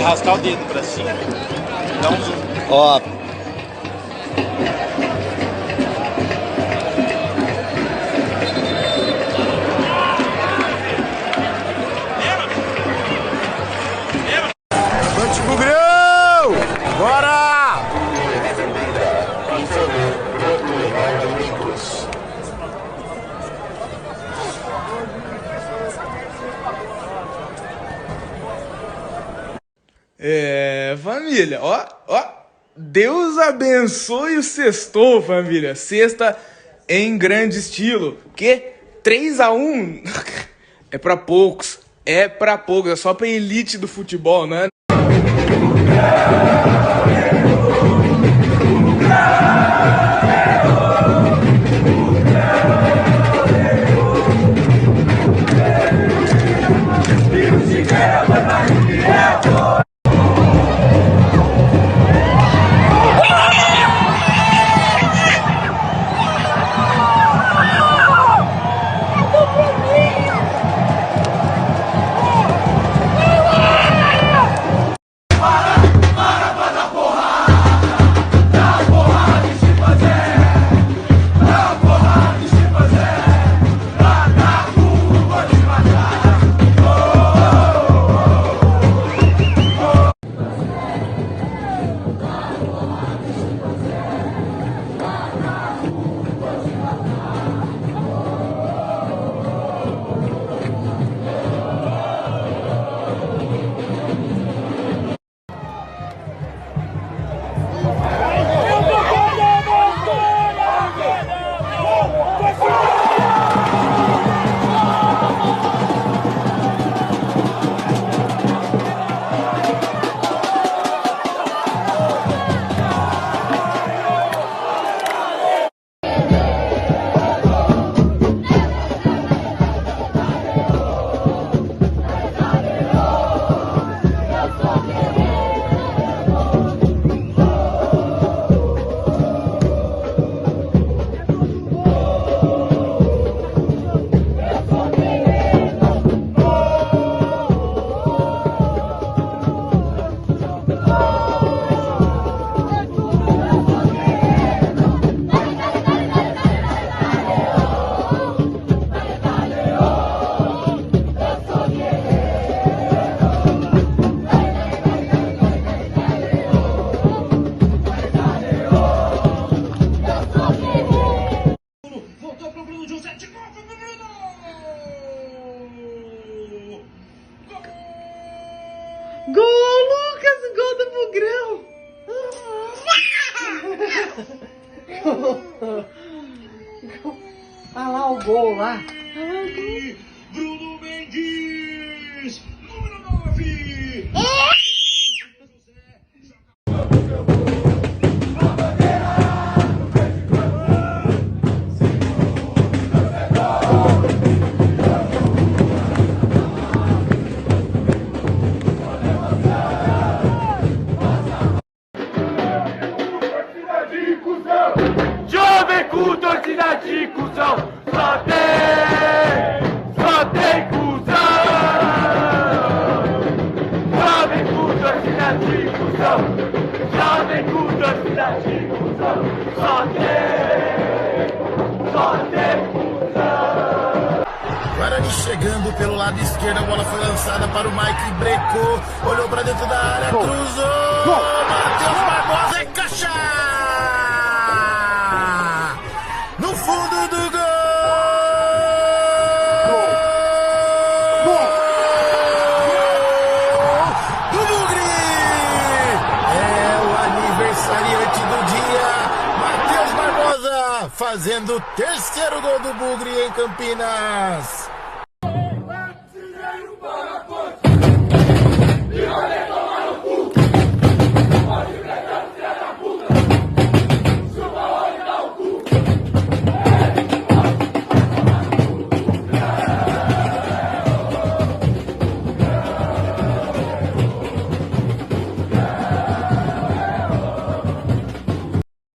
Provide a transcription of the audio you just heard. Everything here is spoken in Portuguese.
arrastar o dedo pra cima, dá um zoom. Ó. Bate Bugrão! Bora! Família, ó, Deus abençoe o sextou, família. Sexta em grande estilo. Que 3-1 é pra poucos, é só pra elite do futebol, né? Gol, Lucas! Gol do Bugrão! Olha lá o gol lá. Bruno Mendes, número 9. Jovem com torcida de cuzão, só tem cuzão. Jovem com torcida de cuzão, jovem com torcida de cuzão, só tem cuzão. Guarani chegando pelo lado esquerdo, a bola foi lançada para o Mike, brecou, olhou para dentro da área, cruzou, Matheus Barbosa, é caixa! No fundo do gol! Do Bugre! É o aniversariante do dia, Matheus Barbosa, fazendo o terceiro gol do Bugre em Campinas.